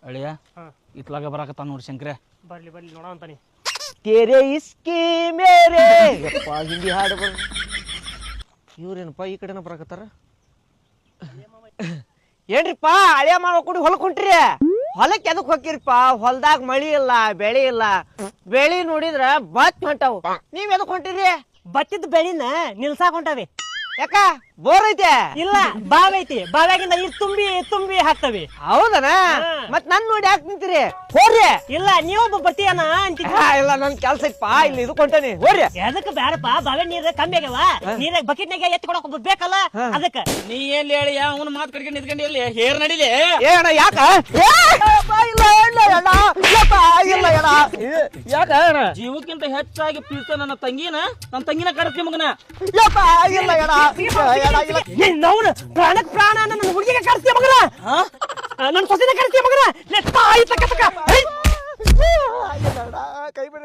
ಅಳಿಯ ಇತ್ಲಾಗ ಬರಾಕತ್ತಾನ ನೋಡಿ ಶಂಕ್ರೆ. ಬರ್ಲಿ ಬರ್ಲಿ ನೋಡ ಅಂತಾನೆ. ತೆರೆ ಇಸ್ಕಿ ಮೇರೆ ಯಪ್ಪ ಹಿಂದಿ ಹಾಡು ಬರ್. ಇವ್ರೇನಪ್ಪ ಈ ಕಡೆನ ಬರಾಕತ್ತಾರ? ಏನ್ರಿಪ್ಪ ಹಳೆಯ ಮಾವ ಕೂಡಿ ಹೊಲಕ್ ಹೊಂಟ್ರಿ? ಹೊಲಕ್ಕೆ ಎದಕ್ ಹೋಗಿರಿಪ್ಪ? ಹೊಲ್ದಾಗ ಮಳಿ ಇಲ್ಲ, ಬೆಳಿ ಇಲ್ಲ. ಬೆಳಿ ನೋಡಿದ್ರ ಬತ್ ಹೊಂಟಾವು. ನೀವ್ ಎದಕ್ ಹೊಂಟಿರಿ? ಬತ್ತಿದ ಬೆಳಿನ ನಿಲ್ಸಾಕ್ ಹೊಂಟಾವಿ. ಯಾಕ ಬೋರ್ ಐತೆ? ಇಲ್ಲ, ಬಾವಿ ಐತಿ. ಬಾವ್ಯಾಗಿಂದ ನೀರ್ ತುಂಬಿ ತುಂಬಿ ಹಾಕ್ತವಿ. ಹೌದನ? ಮತ್ ನನ್ ನೋಡಿ ಯಾಕೆ ನಿಂತೀರಿ? ಹೋರ್ರಿ. ಇಲ್ಲ, ನೀವೊಬ್ಬ ಬರ್ತೀಯನ ಅಂತಿದ್ದ. ಇಲ್ಲ, ನನ್ ಕೆಲ್ಸ ಇತ್ತಪ್ಪ, ಇಲ್ಲಿ ಇದು ಕೊಂಟಾನಿ. ಹೋರ್ರಿ. ಎದಕ್ ಬ್ಯಾಡಪ್ಪ, ಬಾವಿ ನೀರ್ ಕಮ್ಮಿ ಆಗ್ಯಾವ. ನೀರಾಗ ಬಕೆಟ್ನಾಗ ಎತ್ತಿ ಕೊಡಕ್ ಒಬ್ಬ ಬೇಕಲ್ಲ, ಅದಕ್ಕ. ನೀ ಎಲ್ಲಿ ಹೇಳಿ ಅವನ ಮಾತು ಕಡ್ಕೊಂಡು ನಿಂತ್ಕೊಂಡು ಎಲ್ಲಿ ಹೇರ್ ನಡಿಲಿ? ಏನ ಯಾಕ? ಯಾಕ ಜೀವಕ್ಕಿಂತ ಹೆಚ್ಚಾಗಿ ಪ್ರೀತ ನನ್ನ ತಂಗಿನ ಕಡಸ್ತಿ ಮಗನ. ನಾವು ಪ್ರಾಣಕ್ ಪ್ರಾಣ ನನ್ನ ಹುಡುಗಿಗೆ ಕರ್ಸ್ತೀಯ ಮಗನ, ನನ್ನ ಸೊಸೆನ ಕರ್ಸ್ತೀಯ ಮಗನ. ತಾಯಿ ತಕ್ಕ ಕೈ ಬಿಡ.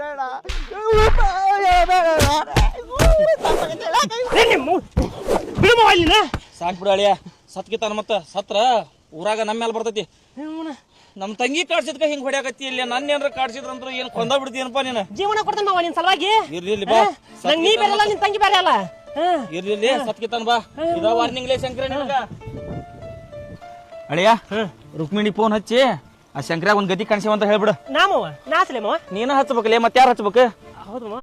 ಬಿಡುವ ಅಲ್ಲಿನ. ಸಾಕ್ ಬಿಡು ಅಳಿಯ, ಸತ್ಕಿತಾನ ಮತ್ತ ಸತ್ರ ಊರಾಗ ನಮ್ಮ ಮೇಲೆ ಬರ್ತೈತಿ. ನಮ್ ತಂಗಿ ಕಾಡ್ಸಿದ್ಕ ಹಿಂಗ್ ಹೊಡ್ಯಾಕತ್ತಿ. ಇಲ್ಲಿ ನನ್ನ ಏನ್ರ ಕಾಡ್ಸಿದ್ರಂದ್ರ ಏನ್ ಕೊಂದ ಬಿಡ್ತೀನಪ್ಪ ನೀನು. ಜೀವನ ಕೊಡ್ತಾನ ಮಾವ ನಿನ್ ಸಲುವಾಗಿ. ಇರ್ಲಿ ಬಾ, ನೀ ಬೇರಲ್ಲ, ನಿನ್ ತಂಗಿ ಬೇರೆ ಅಲ್ಲ. ಇರ್ಲಿ ಸತ್ಕಿತಾನ ಬಾ. ಇದ ವಾರ್ನಿಂಗ್ ಲೇ ಶಂಕರ ನಿನಗ. ಅಳಿಯ ರುಕ್ಮಿಣಿ ಫೋನ್ ಹಚ್ಚಿ ಆ ಶಂಕರ ಒಂದ್ ಗತಿ ಕಾಣಿಸ್ಯಾವ ಅಂತ ಹೇಳ್ಬಿಡು. ನಾ ಹಚ್ಲೆ ಮಾವ. ನೀನ ಹಚ್ಬೇಕಲ್ಲೇ, ಮತ್ತೆ ಯಾರು ಹಚ್ಬೇಕು? ಹೌದು ಮಾವ.